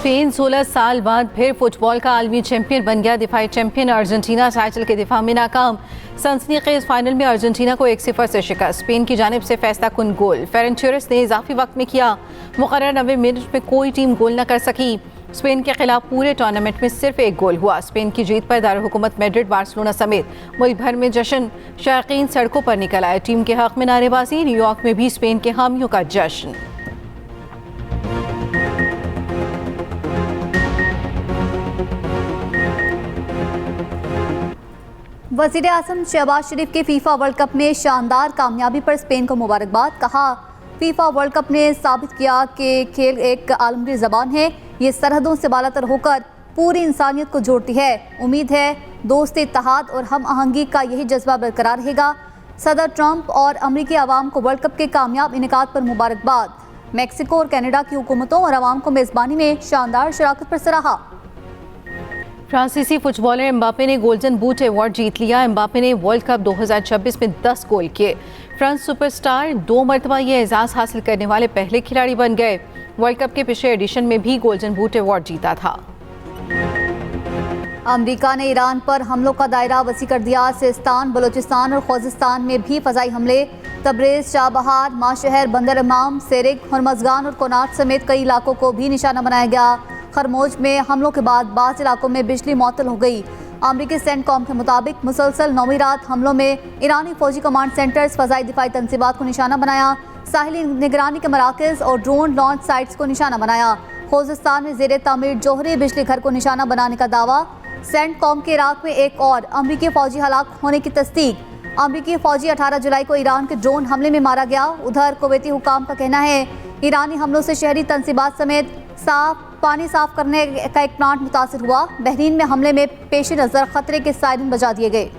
Spain 16 साल बाद फिर फुटबॉल का आलमी चैंपियन बन गया। दिफाई चैंपियन अर्जेंटीना टाइटल के दिफा में नाकाम। सनसनीखेज फाइनल में अर्जेंटीना को 1-0 से शिकस्त। स्पेन की जानिब से फैसला कुन गोल फेरन टोरेस ने इजाफी वक्त में किया। मुकर्रर 90 मिनट में कोई टीम गोल न कर सकी। स्पेन के खिलाफ पूरे टूर्नामेंट में सिर्फ एक गोल हुआ। स्पेन की जीत पर दारुल हुकूमत मैड्रिड, बार्सिलोना समेत मुल्क भर में जश्न। शायकीन सड़कों पर निकल आए। टीम के हक में नारेबाजी। न्यूयॉर्क में भी स्पेन के हामियों का जश्न। वज़ीर आज़म शहबाज शरीफ के फीफा वर्ल्ड कप में शानदार कामयाबी पर स्पेन को मुबारकबाद। कहा, फीफा वर्ल्ड कप ने साबित किया कि खेल एक आलमगीर ज़बान है। ये सरहदों से बालातर होकर पूरी इंसानियत को जोड़ती है। उम्मीद है दोस्त इत्तेहाद और हम आहंगी का यही जज्बा बरकरार रहेगा। सदर ट्रंप और अमरीकी आवाम को वर्ल्ड कप के कामयाब इनेकाद पर मुबारकबाद। मैक्सिको और कनाडा की हुकूमतों और आवाम को मेज़बानी में शानदार शराकत पर सराहा। फ्रांसीसी फुटबॉलर एम्बापे ने गोल्डन बूट अवार्ड जीत लिया। एम्बापे ने वर्ल्ड कप 2026 में 10 गोल किए। फ्रांस सुपरस्टार 2 मरतबा ये एजाज़ हासिल करने वाले पहले खिलाड़ी बन गए। वर्ल्ड कप के पिछले एडिशन में भी गोल्डन बूट अवार्ड जीता था। अमेरिका ने ईरान पर हमलों का दायरा वसी कर दिया। सिस्तान, बलूचिस्तान और खोजिस्तान में भी फ़ज़ाई हमले। तबरेज़, शाहबहार, माशहर, बंदर इमाम, सेरिग, हरमज़गान और कोनाट समेत कई इलाकों को भी निशाना बनाया गया। खरमोज में हमलों के बाद बाज़ इलाकों में बिजली मुअत्तल हो गई। अमरीकी सेंटकॉम के मुताबिक मुसलसल 9वीं रात हमलों में ईरानी फौजी कमांड सेंटर्स, फ़ज़ाई दिफाई तनसीबात को निशाना बनाया। साहिली निगरानी के मराकज़ और ड्रोन लॉन्च साइट्स को निशाना बनाया। खोजिस्तान में ज़ेरे तामीर जौहरी बिजली घर को निशाना बनाने का दावा। सेंटकॉम के इराक में एक और अमरीकी फ़ौजी हलाक होने की तस्दीक। अमरीकी फ़ौजी 18 जुलाई को ईरान के ड्रोन हमले में मारा गया। उधर कुवैती हुकाम का कहना है ईरानी हमलों से शहरी तनसीबात समेत पानी साफ करने का एक प्लांट मुतासिर हुआ। बहरीन में हमले में पेश नज़र खतरे के सायरन बजा दिए गए।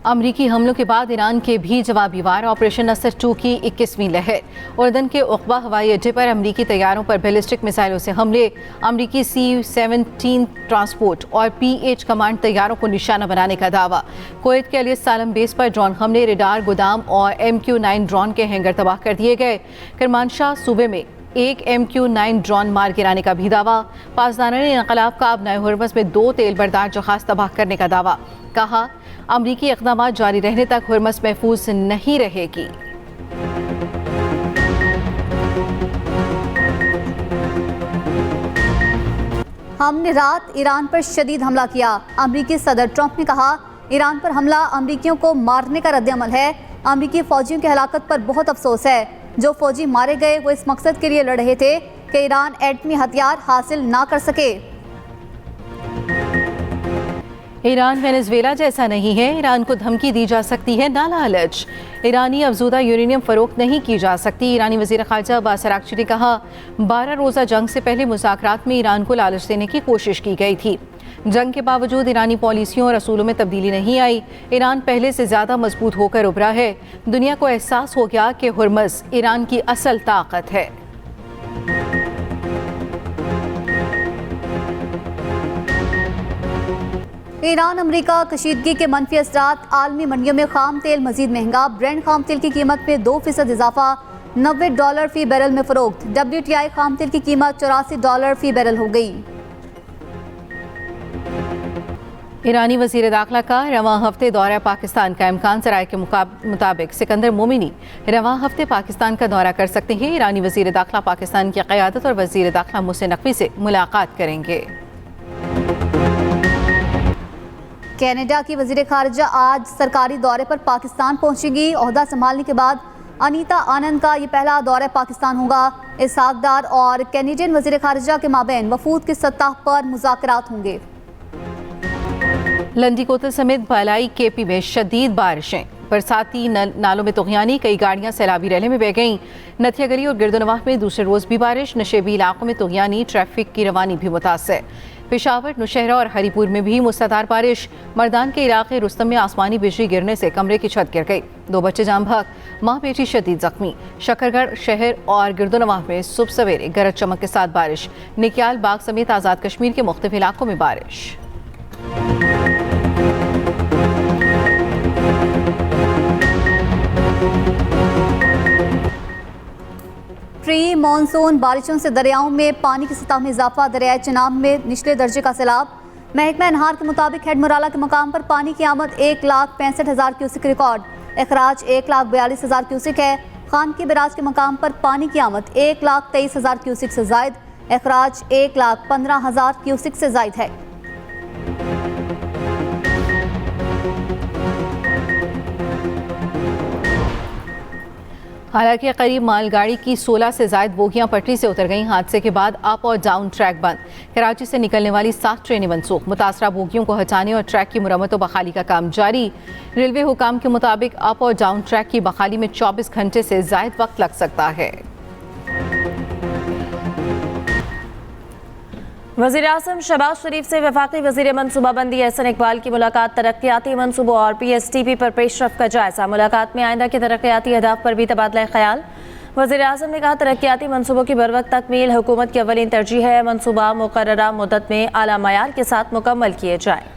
अमरीकी हमलों के बाद ईरान के भी जवाबी वार। ऑपरेशन असद 2 की 21वीं लहर। उर्दन के उक़बा हवाई अड्डे पर अमरीकी तैयारों पर बैलिस्टिक मिसाइलों से हमले। अमरीकी C-17 ट्रांसपोर्ट और PH कमांड तैयारों को निशाना बनाने का दावा। कुवैत के अली सालम बेस पर ड्रोन हमले, रेडार, गोदाम और MQ-9 ड्रोन के हैंगर तबाह कर दिए गए। करमानशाह सूबे में एक MQ-9 ड्रोन मार गिराने का भी दावा। पासदाना ने इनकलाब का अब नए हुर्मस में 2 तेल बरदार जहाज तबाह करने का दावा। कहा, अमरीकी इक़दामात जारी रहने तक हुर्मस महफूज नहीं रहेगी। हमने रात ईरान पर शदीद हमला किया। अमरीकी सदर ट्रंप ने कहा, ईरान पर हमला अमरीकियों को मारने का रद्द-ए-अमल है। अमरीकी फौजियों की हलाकत पर बहुत अफसोस है। जो फौजी मारे गए वो इस मकसद के लिए लड़ रहे थे कि ईरान एटमी हथियार हासिल ना कर सके। ईरान वेनेजुएला जैसा नहीं है। ईरान को धमकी दी जा सकती है, ना लालच। ईरानी अफजूदा यूरेनियम फरोख्त नहीं की जा सकती। ईरानी वज़ीर ख़ारजा अब्बास अराग़ची ने कहा, 12 रोज़ा जंग से पहले मुज़ाकरात में ईरान को लालच देने की कोशिश की गई थी। जंग के बावजूद ईरानी पॉलिसियों और असूलों में तब्दीली नहीं आई। ईरान पहले से ज़्यादा मजबूत होकर उभरा है। दुनिया को एहसास हो गया कि हुर्मस ईरान की असल ताकत है। ईरान अमरीका कशीदगी के मनफी असरात। आलमी मंडियों में खाम तेल मजीद महंगा। ब्रेंट खाम तेल की कीमत में 2% इजाफा। $90 फी बैरल में फरोख्त। WTI खाम तेल की कीमत $84 फी बैरल हो गई। ईरानी वज़ीर दाखिला का रवां हफ्ते दौरा पाकिस्तान का इम्कान। सराय के मुताबिक सिकंदर मोमिनी रवां हफ्ते पाकिस्तान का दौरा कर सकते हैं। ईरानी वज़ीर दाखिला पाकिस्तान की क़यादत और वज़ीर दाखिला मोहसिन नकवी से मुलाकात करेंगे। कनाडा की वज़ीर ख़ारजा आज सरकारी दौरे पर पाकिस्तान पहुंचेगी। ओहदा संभालने के बाद अनीता आनंद का ये पहला दौरा पाकिस्तान होगा। इसहाक डार और कैनेडियन वज़ीर ख़ारजा के माबैन वफूद की सतह पर मुज़ाकरात होंगे। लंडी कोतल समेत बालाई केपी में शदीद बारिशें। बरसाती नालों में तुग़यानी। कई गाड़ियां सैलाबी रैले में बह गईं। नथिया गली और गिरदोनवाह में दूसरे रोज़ भी बारिश। नशेबी इलाकों में तुग़यानी। ट्रैफिक की रवानी भी मुतासर। पेशावर, नौशहरा और हरीपुर में भी मुसलधार बारिश। मर्दान के इलाके रुस्तम में आसमानी बिजली गिरने से कमरे की छत गिर गई। 2 बच्चे जाम भाग। माँ बेटी शदीद जख्मी। शकरगढ़ शहर और गिरदोनवाह में सुबह सवेरे गरज चमक के साथ बारिश। निक्याल बाग समेत आज़ाद कश्मीर के मुख्तलिफ इलाकों में बारिश। प्री मानसून बारिशों से दरियाओं में पानी की सतह में इजाफा। दरियाए चिनाब में निचले दर्जे का सैलाब। महकमा अनहार के मुताबिक हेड मुराला के मकाम पर पानी की आमद 1,65,000 क्यूसिक रिकॉर्ड। अखराज 1,42,000 क्यूसिक है। खान की बराज के मकाम पर पानी की आमद 1,23,000 क्यूसिक से जायद। अखराज 1,15,000 क्यूसिक से जायद है। हालांकि करीब मालगाड़ी की 16 से ज्यादा बोगियां पटरी से उतर गईं। हादसे के बाद अप और डाउन ट्रैक बंद। कराची से निकलने वाली 7 ट्रेनें मनसूख। मुतासरा बोगियों को हटाने और ट्रैक की मुरम्मत और बहाली का काम जारी। रेलवे हुकाम के मुताबिक अप और डाउन ट्रैक की बहाली में 24 घंटे से ज्यादा वक्त लग सकता है। वज़ीर-ए-आज़म शहबाज शरीफ से वफाकी वज़ीर मनसूबाबंदी एहसन इकबाल की मुलाकात। तरक्याती मनसूबों और PSTP पर पेशरफ का जायजा। मुलाकात में आइंदा के तरक्याती अहदाफ पर भी तबादला ख्याल। वज़ीर-ए-आज़म ने कहा, तरक्याती मनसूबों की बरवक्त तकमील हुकूमत की अवलीन तरजीह है। मनसूबा मुकर्ररा मुद्दत में आला मयार के साथ मुकम्मल किए जाएँ।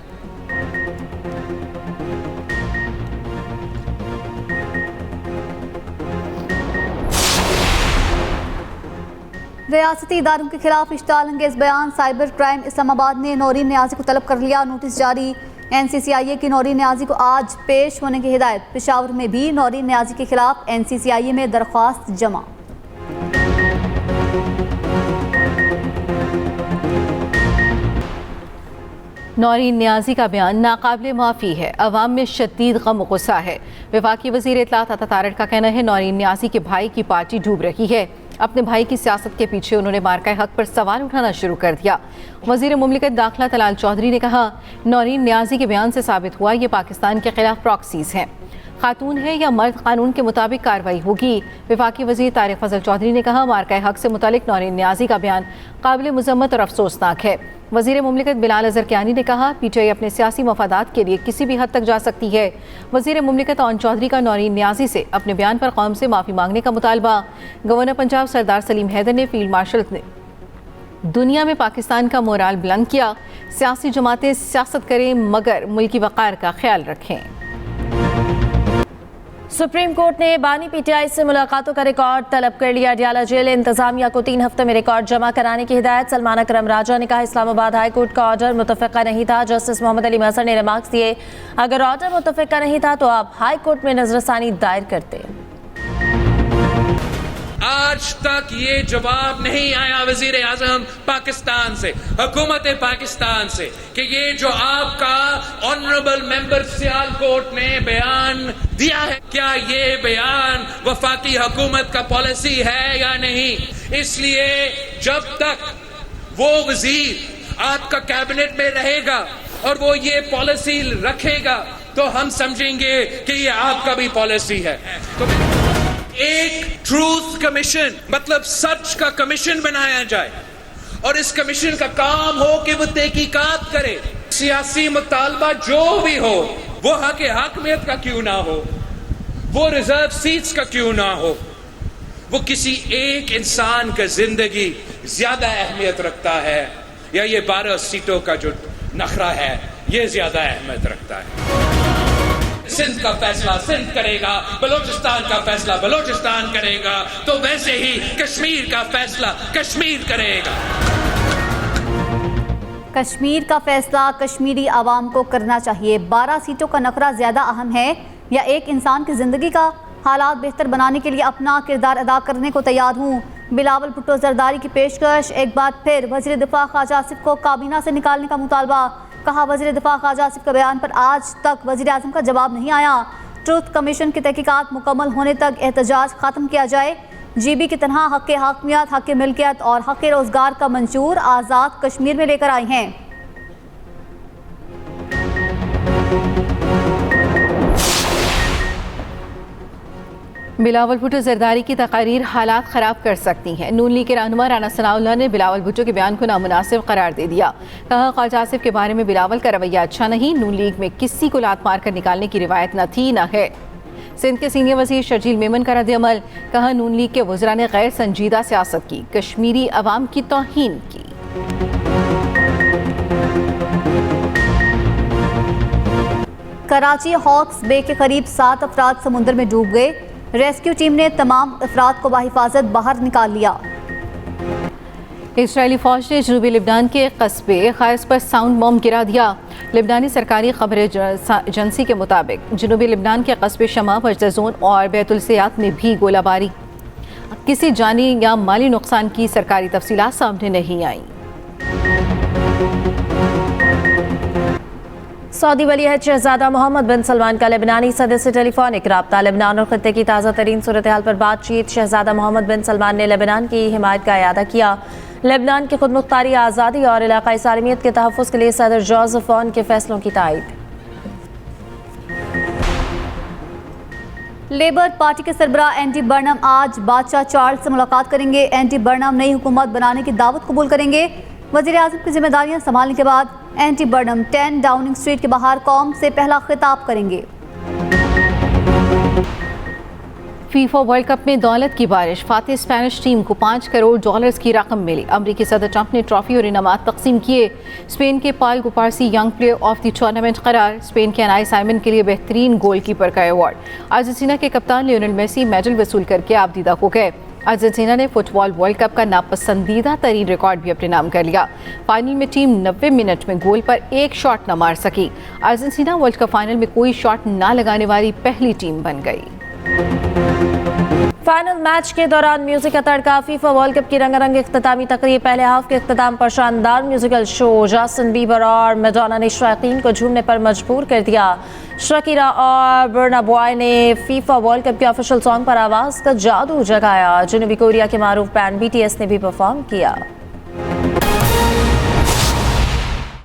रियासती इदारों के खिलाफ इश्ताल अंगेज बयान। साइबर क्राइम इस्लामाबाद ने नौरीन न्याजी को तलब कर लिया। नोटिस जारी। NCCIA की नौरीन न्याजी को आज पेश होने की हिदायत। पेशावर में भी नौरीन न्याजी के खिलाफ NCCIA में दरख्वास्त जमा। नौरीन न्याजी का बयान नाकाबिले माफ़ी है। अवाम में शदीद गम गुस्सा है। वफाकी वज़ीर इत्तलात अता तारड़ का कहना है, नौरीन न्याजी के भाई की पार्टी डूब रही है। अपने भाई की सियासत के पीछे उन्होंने मार्का हक पर सवाल उठाना शुरू कर दिया। वज़ीर मुमलिकत दाखिला तलाल चौधरी ने कहा, नौरीन न्याजी के बयान से साबित हुआ ये पाकिस्तान के खिलाफ प्रॉक्सीज हैं। खातून है या मर्द, कानून के मुताबिक कार्रवाई होगी। वफाकी वज़ीर तारिक फजल चौधरी ने कहा, मार्का हक से मुतालिक नौरीन न्याजी का बयान काबिल मुज़म्मत और अफसोसनाक है। वज़ीर मुमलिकत बिलाल अज़हर कियानी ने कहा, PTI अपने सियासी मफादात के लिए किसी भी हद तक जा सकती है। वज़ीर मुमलिकत ओन चौधरी का नौरीन न्याजी से अपने बयान पर कौम से माफ़ी मांगने का मुतालबा। गवर्नर पंजाब सरदार सलीम हैदर ने फील्ड मार्शल ने दुनिया में पाकिस्तान का मोराल बुलंद किया। सियासी जमातें सियासत करें मगर मुल्की वक़ार का ख्याल रखें। सुप्रीम कोर्ट ने बानी PTI से मुलाकातों का रिकॉर्ड तलब कर लिया। डियाला जेल इंतजामिया को 3 हफ्ते में रिकॉर्ड जमा कराने की हिदायत। सलमान अकरम राजा ने कहा, इस्लामाबाद हाई कोर्ट का ऑर्डर मुतफ़िक़ा नहीं था। जस्टिस मोहम्मद अली महसन ने रिमार्क्स दिए, अगर ऑर्डर मुतफ़िक़ा नहीं था तो आप हाई कोर्ट में नजरसानी दायर करते। आज तक ये जवाब नहीं आया वजीर आजम पाकिस्तान से, हुकूमत पाकिस्तान से, कि ये जो आपका ऑनरेबल मेंबर सियालकोट ने बयान दिया है, क्या ये बयान वफाकी हुकूमत का पॉलिसी है या नहीं। इसलिए जब तक वो वजीर आपका कैबिनेट में रहेगा और वो ये पॉलिसी रखेगा तो हम समझेंगे कि ये आपका भी पॉलिसी है। तो एक ट्रूथ कमीशन, मतलब सच का कमीशन बनाया जाए और इस कमीशन का काम हो कि वो तहकीकात करे। सियासी मुतालबा जो भी हो, वो हक हाकमियत का क्यों ना हो, वो रिजर्व सीट्स का क्यों ना हो, वो किसी एक इंसान का जिंदगी ज्यादा अहमियत रखता है या ये 12 सीटों का जो नखरा है ये ज्यादा अहमियत रखता है। सिंध का फैसला सिंध करेगा, बलोचिस्तान का फैसला बलोचिस्तान करेगा, तो वैसे ही कश्मीर का फैसला कश्मीर करेगा। कश्मीर का फैसला कश्मीरी आवाम को करना चाहिए। 12 सीटों का नखरा ज्यादा अहम है या एक इंसान की जिंदगी का। हालात बेहतर बनाने के लिए अपना किरदार अदा करने को तैयार हूँ। बिलावल भुट्टो जरदारी की पेशकश। एक बार फिर वज़ीर दिफा ख्वाजा आसिफ को काबीना से निकालने का मुतालबा। कहा, वज़ीर दिफा ख्वाजा आसिफ का बयान पर आज तक वज़ीर आज़म का जवाब नहीं आया। ट्रूथ कमीशन की तहकीकात मुकम्मल होने तक एहतजाज ख़त्म किया जाए। GB की तनहा हक़ हाकमियत, हक़ मिल्कियत और हक़ रोज़गार का मंशूर आज़ाद कश्मीर में लेकर आई हैं। बिलावल भुट्टो जरदारी की तकारीर हालात ख़राब कर सकती हैं। नून लीग के रहनुमा राना सनाउल्लाह ने बिलावल भुट्टो के बयान को नामुनासिब करार दे दिया। कहा, ख्वाजा आसिफ के बारे में बिलावल का रवैया अच्छा नहीं। नून लीग में किसी को लात मार कर निकालने की रिवायत न थी न है। सिंध के सीनियर वज़ीर शर्जील मेमन का रद्द-ए-अमल। कहा, नून लीग के वज़रा ने गैर संजीदा सियासत की, कश्मीरी अवाम की तौहीन की। कराची हॉक्स बे के करीब 7 अफराद समुंदर में डूब गए। रेस्क्यू टीम ने तमाम अफराद को बाहिफाजत बाहर निकाल लिया। इसराइली फौज ने जनूबी लिबनान के कस्बे खाइस पर साउंड बॉम्ब गिरा दिया। लिबनानी सरकारी खबर एजेंसी के मुताबिक जनूबी लिबनान के कस्बे शमा, बजदजोन और बैतुल सयात में भी गोलाबारी। किसी जानी या माली नुकसान की सरकारी तफसीलात सामने नहीं आई। सऊदी वली-अहद शहजादा मोहम्मद बिन सलमान का लेबनानी सदर से टेलीफोनिक रब्ता। लेबनान और खत्ते की ताज़ा तरीन सूरत हाल पर बातचीत। शहजादा मोहम्मद बिन सलमान ने लेबनान की हिमायत का इयादा किया। लेबनान की खुदमुख्तारी, आज़ादी और इलाक़ाई सालमियत के तहफ़्फ़ुज़ के लिए सदर जोसेफ ऑन के फैसलों की तायद। लेबर पार्टी के सरबरा एंडी बर्नम आज बादशाह चार्ल्स से मुलाकात करेंगे। एंडी बर्नम नई हुकूमत बनाने की दावत कबूल करेंगे। वज़ीर आज़म की जिम्मेदारियां संभालने के बाद एंडी बर्नम 10 डाउनिंग स्ट्रीट के बाहर कौम से पहला खिताब करेंगे। फीफा वर्ल्ड कप में दौलत की बारिश। फातिह स्पेनिश टीम को $5 करोड़ की रकम मिली। अमरीकी सदर ट्रंप ने ट्रॉफी और इनामात तकसीम किए। स्पेन के Pau Cubarsi young player of the tournament करार। स्पेन के अनाई साइमन के लिए बेहतरीन गोलकीपर का अवार्ड। अर्जेंटीना के कप्तान लियोनेल मेसी मेडल वसूल करके आबदीदा हो गए। अर्जेंटीना ने फुटबॉल वर्ल्ड कप का नापसंदीदा तरीन रिकॉर्ड भी अपने नाम कर लिया। फाइनल में टीम 90 मिनट में गोल पर एक शॉट न मार सकी। अर्जेंटीना वर्ल्ड कप फाइनल में कोई शॉट न लगाने वाली पहली टीम बन गई। फाइनल मैच के दौरान म्यूजिक का तड़का। फीफा वर्ल्ड कप की रंगारंग इख्तितामी तकरीब। पहले हाफ के इख्तिताम पर शानदार म्यूजिकल शो। जस्टिन बीबर और मैडोना ने शायकीन को झूमने पर मजबूर कर दिया। शकीरा और बर्ना बॉय ने फीफा वर्ल्ड कप के ऑफिशियल सॉन्ग पर आवाज़ का जादू जगाया। जनूबी कोरिया के मारूफ बैंड BTS ने भी परफॉर्म किया।